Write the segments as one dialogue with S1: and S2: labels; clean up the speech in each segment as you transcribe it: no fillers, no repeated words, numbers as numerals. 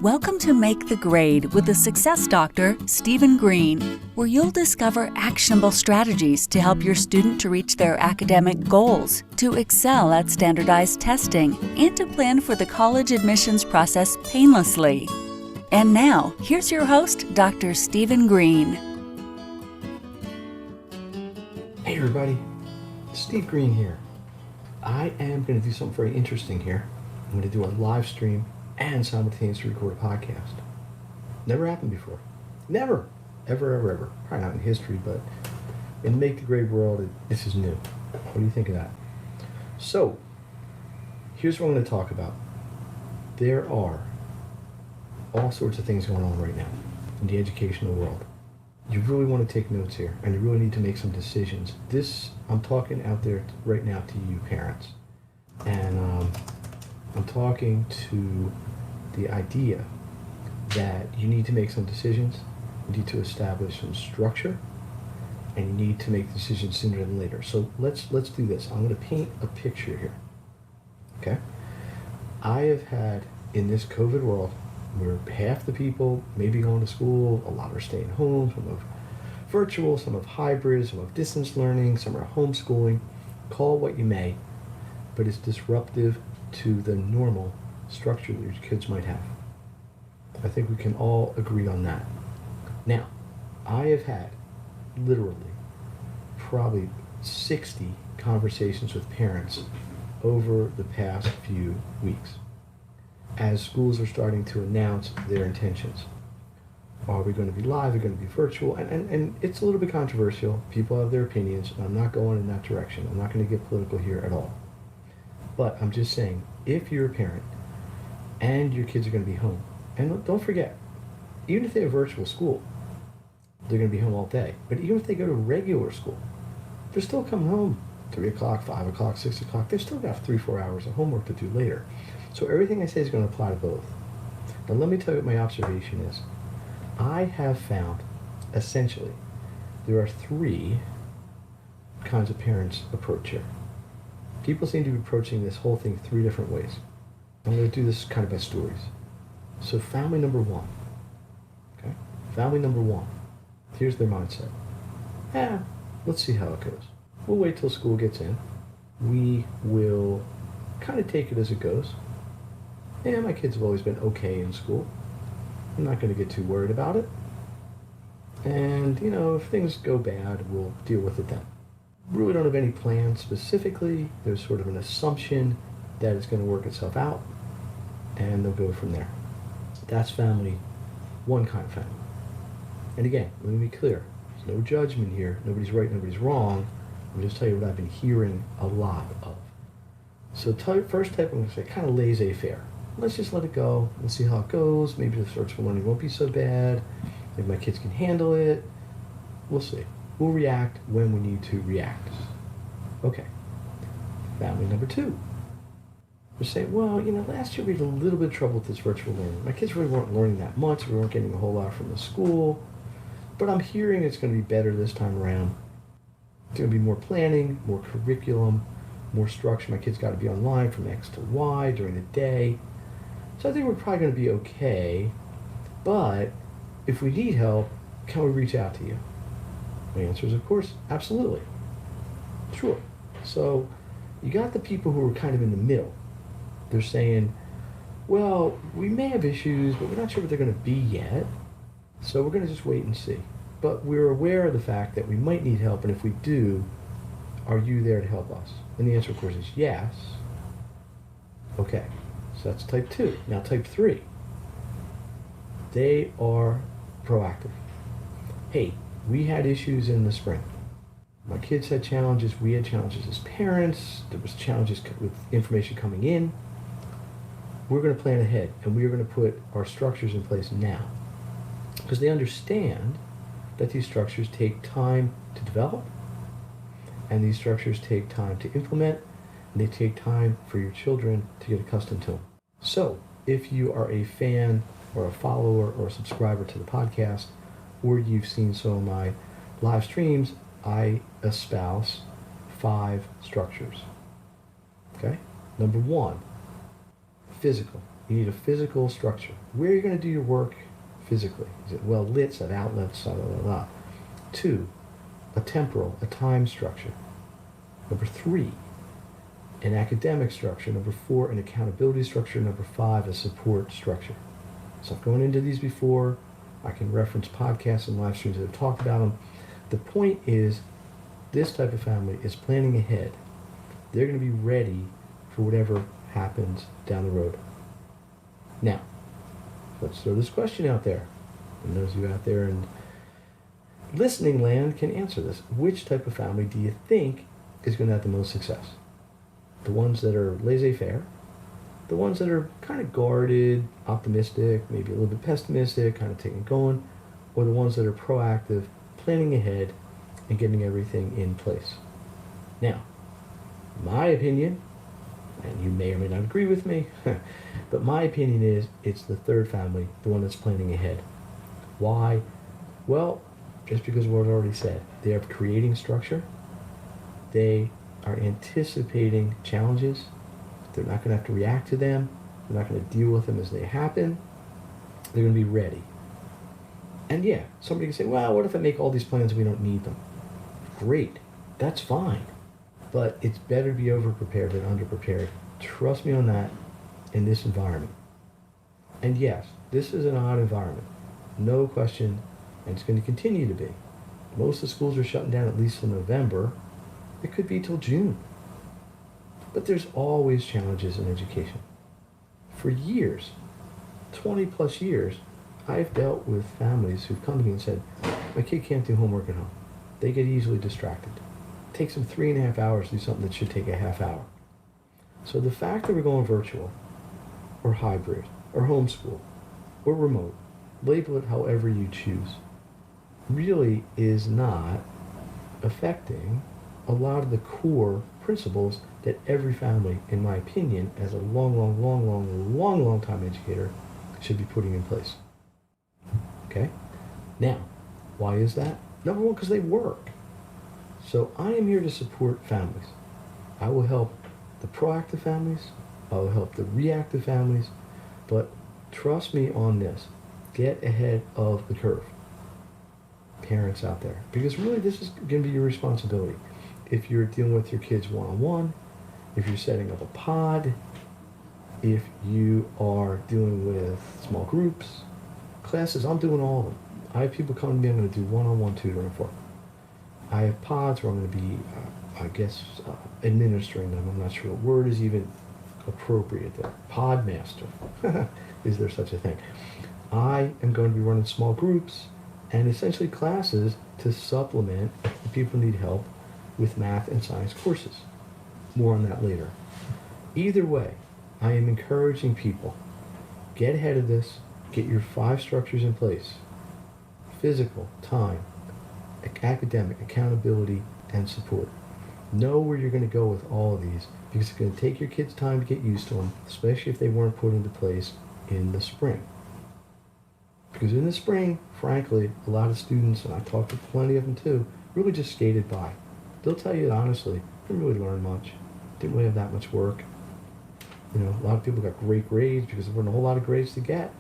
S1: Welcome to Make the Grade with the Success Doctor, Stephen Greene, where you'll discover actionable strategies to help your student to reach their academic goals, to excel at standardized testing, and to plan for the college admissions process painlessly. And now, here's your host, Dr. Stephen Greene.
S2: Hey everybody, Steve Greene here. I am going to do something very interesting here. I'm going to do a live stream and simultaneously record a podcast. Never happened before. Never. Ever. Probably not in history, but in the Make the Grade world, this is new. What do you think of that? So, here's what I'm going to talk about. There are all sorts of things going on right now in the educational world. You really want to take notes here, and you really need to make some decisions. I'm talking out there right now to you parents. And I'm talking to the idea that you need to make some decisions, you need to establish some structure, and you need to make decisions sooner than later. So let's do this. I'm going to paint a picture here. Okay? I have had, in this COVID world, where half the people may be going to school, a lot are staying home, some of virtual, some of hybrid, some of distance learning, some are homeschooling, call it what you may, but it's disruptive to the normal structure that your kids might have. I think we can all agree on that. Now, I have had literally probably 60 conversations with parents over the past few weeks as schools are starting to announce their intentions. Are we going to be live? Are we going to be virtual? And it's a little bit controversial. People have their opinions, and I'm not going in that direction. I'm not going to get political here at all. But I'm just saying, if you're a parent and your kids are going to be home, and don't forget, even if they have virtual school, they're going to be home all day. But even if they go to regular school, they're still coming home 3 o'clock, 5 o'clock, 6 o'clock. They've still got 3-4 hours of homework to do later. So everything I say is going to apply to both. Now let me tell you what my observation is. I have found, essentially, there are 3 kinds of parents approach here. People seem to be approaching this whole thing 3 different ways. I'm going to do this kind of by stories. So family number 1. Okay? Family number 1. Here's their mindset. Let's see how it goes. We'll wait till school gets in. We will kind of take it as it goes. My kids have always been okay in school. I'm not going to get too worried about it. And, if things go bad, we'll deal with it then. Really don't have any plans specifically. There's sort of an assumption that it's going to work itself out, and they'll go from there. That's family, one kind of family. And again, let me be clear. There's no judgment here. Nobody's right, nobody's wrong. I'm just telling you what I've been hearing a lot of. So first type, I'm going to say kind of laissez-faire. Let's just let it go. Let's see how it goes. Maybe the virtual learning won't be so bad. Maybe my kids can handle it. We'll see. We'll react when we need to react. Okay. Family number 2. We're saying, last year we had a little bit of trouble with this virtual learning. My kids really weren't learning that much. We weren't getting a whole lot from the school. But I'm hearing it's going to be better this time around. It's going to be more planning, more curriculum, more structure. My kids got to be online from X to Y during the day. So I think we're probably going to be okay. But if we need help, can we reach out to you? My answer is, of course, absolutely. Sure. So you got the people who are kind of in the middle. They're saying, well, we may have issues, but we're not sure what they're going to be yet. So we're going to just wait and see. But we're aware of the fact that we might need help, and if we do, are you there to help us? And the answer, of course, is yes. Okay. So that's type 2. Now type 3. They are proactive. Hey, we had issues in the spring. My kids had challenges. We had challenges as parents. There was challenges with information coming in. We're going to plan ahead, and we are going to put our structures in place now. Because they understand that these structures take time to develop, and these structures take time to implement, and they take time for your children to get accustomed to them. So, if you are a fan or a follower or a subscriber to the podcast, or you've seen some of my live streams, I espouse 5 structures. Okay? Number 1, physical. You need a physical structure. Where are you going to do your work physically? Is it well lit, set outlets, blah, blah, blah, blah. 2, a temporal, a time structure. Number 3, an academic structure. Number 4, an accountability structure. Number 5, a support structure. So I've gone into these before. I can reference podcasts and live streams that have talked about them. The point is, this type of family is planning ahead. They're going to be ready for whatever happens down the road. Now, let's throw this question out there. And those of you out there in listening land can answer this. Which type of family do you think is going to have the most success? The ones that are laissez-faire, the ones that are kind of guarded, optimistic, maybe a little bit pessimistic, kind of taking it going, or the ones that are proactive, planning ahead, and getting everything in place. Now, my opinion, and you may or may not agree with me, but my opinion is it's the third family, the one that's planning ahead. Why? Well, just because of what I already said. They are creating structure. They are anticipating challenges. They're not going to have to react to them. They're not going to deal with them as they happen. They're going to be ready. And yeah, somebody can say, well, what if I make all these plans and we don't need them? Great. That's fine. But it's better to be over-prepared than under-prepared. Trust me on that in this environment. And yes, this is an odd environment. No question. And it's going to continue to be. Most of the schools are shutting down at least till November. It could be till June. But there's always challenges in education. For years, 20 plus years, I've dealt with families who've come to me and said, my kid can't do homework at home. They get easily distracted. It takes them 3.5 hours to do something that should take a half hour. So the fact that we're going virtual, or hybrid, or homeschool, or remote, label it however you choose, really is not affecting a lot of the core principles that every family, in my opinion, as a long time educator, should be putting in place. Okay? Now, why is that? Number one, because they work. So I am here to support families. I will help the proactive families. I will help the reactive families. But trust me on this. Get ahead of the curve. Parents out there. Because really this is going to be your responsibility. If you're dealing with your kids one-on-one, if you're setting up a pod, if you are dealing with small groups, classes, I'm doing all of them. I have people coming to me, I'm going to do one-on-one tutoring for. I have pods where I'm going to be, administering them. I'm not sure what word is even appropriate there. Pod master. Is there such a thing? I am going to be running small groups and essentially classes to supplement the people who need help with math and science courses. More on that later. Either way, I am encouraging people, get ahead of this, get your 5 structures in place. Physical, time, academic, accountability, and support. Know where you're going to go with all of these because it's going to take your kids time to get used to them, especially if they weren't put into place in the spring. Because in the spring, frankly, a lot of students, and I talked to plenty of them too, really just skated by. They'll tell you honestly, didn't really learn much, didn't really have that much work. You know, a lot of people got great grades because there weren't a whole lot of grades to get,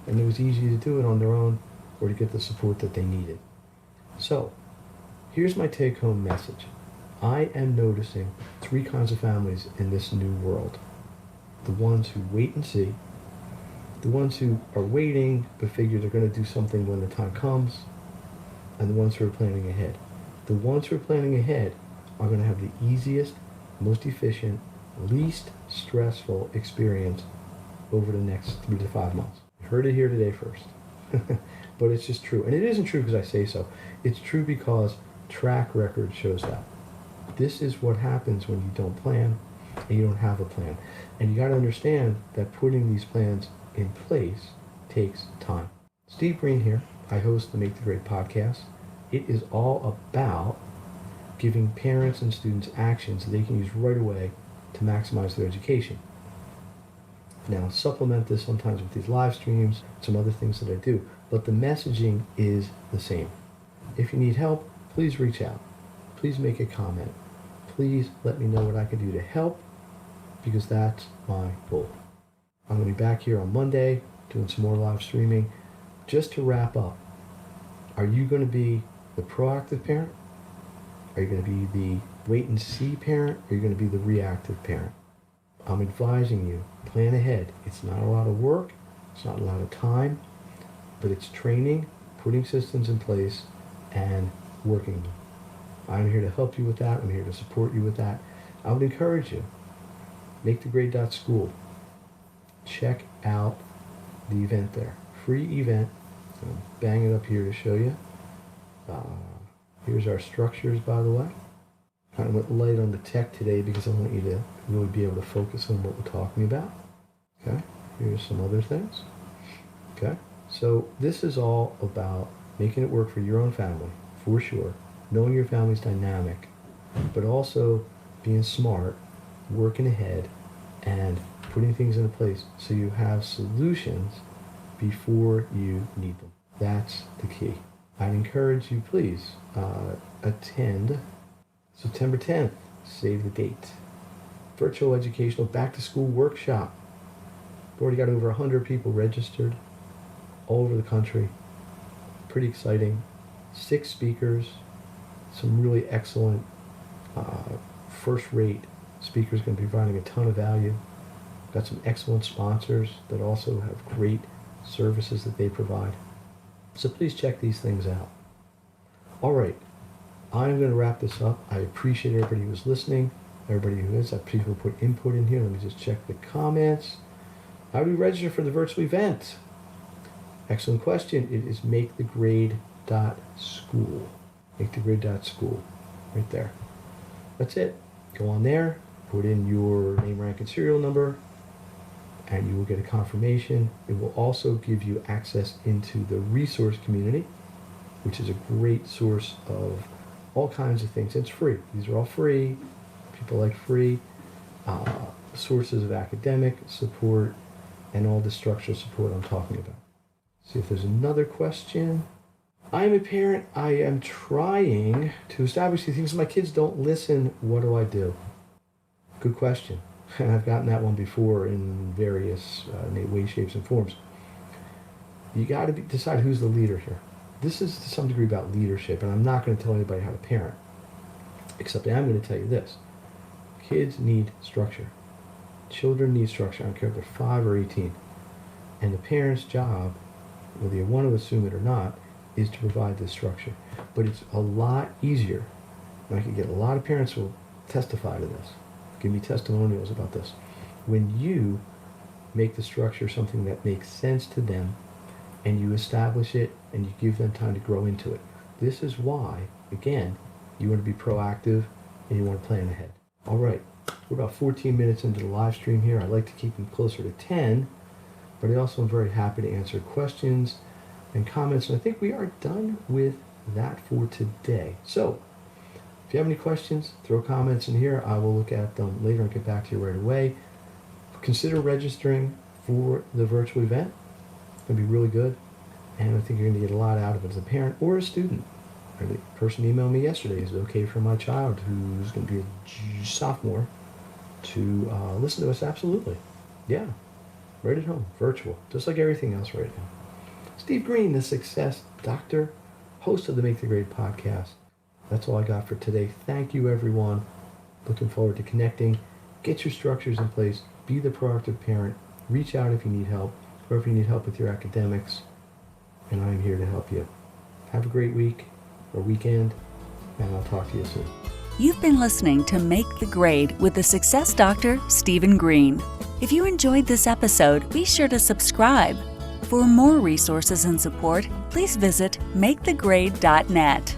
S2: and it was easy to do it on their own or to get the support that they needed. So, here's my take-home message. I am noticing 3 kinds of families in this new world. The ones who wait and see, the ones who are waiting but figure they're going to do something when the time comes, and the ones who are planning ahead. The ones who are planning ahead are going to have the easiest, most efficient, least stressful experience over the next 3 to 5 months. You heard it here today first. But it's just true. And it isn't true because I say so. It's true because track record shows that. This is what happens when you don't plan and you don't have a plan. And you got to understand that putting these plans in place takes time. Steve Greene here. I host the Make the Grade podcast. It is all about giving parents and students actions that they can use right away to maximize their education. Now, supplement this sometimes with these live streams, some other things that I do, but the messaging is the same. If you need help, please reach out. Please make a comment. Please let me know what I can do to help, because that's my goal. I'm going to be back here on Monday doing some more live streaming. Just to wrap up, are you going to be the proactive parent? Are you going to be the wait and see parent? Or are you going to be the reactive parent? I'm advising you, plan ahead. It's not a lot of work. It's not a lot of time, but it's training, putting systems in place, and working them. I'm here to help you with that. I'm here to support you with that. I would encourage you, makethegrade.school. Check out the event there. Free event. I'm bang it up here to show you. Here's our structures, by the way. Kind of went light on the tech today because I want you to really be able to focus on what we're talking about. Okay, here's some other things. Okay, so this is all about making it work for your own family, for sure. Knowing your family's dynamic, but also being smart, working ahead, and putting things into place so you have solutions before you need them. That's the key. I'd encourage you, please, attend September 10th, save the date. Virtual educational back-to-school workshop. We've already got over 100 people registered all over the country. Pretty exciting. 6 speakers, some really excellent, first-rate speakers going to be providing a ton of value. Got some excellent sponsors that also have great services that they provide. So please check these things out. All right, I'm going to wrap this up. I appreciate everybody who's listening, everybody who is. I appreciate people put input in here. Let me just check the comments. How do we register for the virtual event? Excellent question. It is makethegrade.school. Makethegrade.school. Right there. That's it. Go on there, put in your name, rank, and serial number, and you will get a confirmation. It will also give you access into the resource community, which is a great source of all kinds of things. It's free. These are all free. People like free. Sources of academic support and all the structural support I'm talking about. See if there's another question. I am a parent. I am trying to establish these things. My kids don't listen. What do I do? Good question. And I've gotten that one before in various ways, shapes, and forms. You got to decide who's the leader here. This is to some degree about leadership, and I'm not going to tell anybody how to parent, except I am going to tell you this. Kids need structure. Children need structure. I don't care if they're 5 or 18. And the parent's job, whether you want to assume it or not, is to provide this structure. But it's a lot easier, and I can get a lot of parents who will testify to this. Give me testimonials about this. When you make the structure something that makes sense to them, and you establish it, and you give them time to grow into it. This is why, again, you want to be proactive, and you want to plan ahead. All right, we're about 14 minutes into the live stream here. I like to keep them closer to 10, but I also am very happy to answer questions and comments, and I think we are done with that for today. So, if you have any questions, throw comments in here. I will look at them later and get back to you right away. Consider registering for the virtual event. It's going to be really good, and I think you're going to get a lot out of it as a parent or a student. The person emailed me yesterday, is it okay for my child who's going to be a sophomore to listen to us? Absolutely. Yeah. Right at home, virtual, just like everything else right now. Steve Greene, the Success Doctor, host of the Make the Grade podcast. That's all I got for today. Thank you, everyone. Looking forward to connecting. Get your structures in place. Be the proactive parent. Reach out if you need help, or if you need help with your academics. And I'm here to help you. Have a great week or weekend, and I'll talk to you soon.
S1: You've been listening to Make the Grade with the Success Doctor, Stephen Greene. If you enjoyed this episode, be sure to subscribe. For more resources and support, please visit makethegrade.net.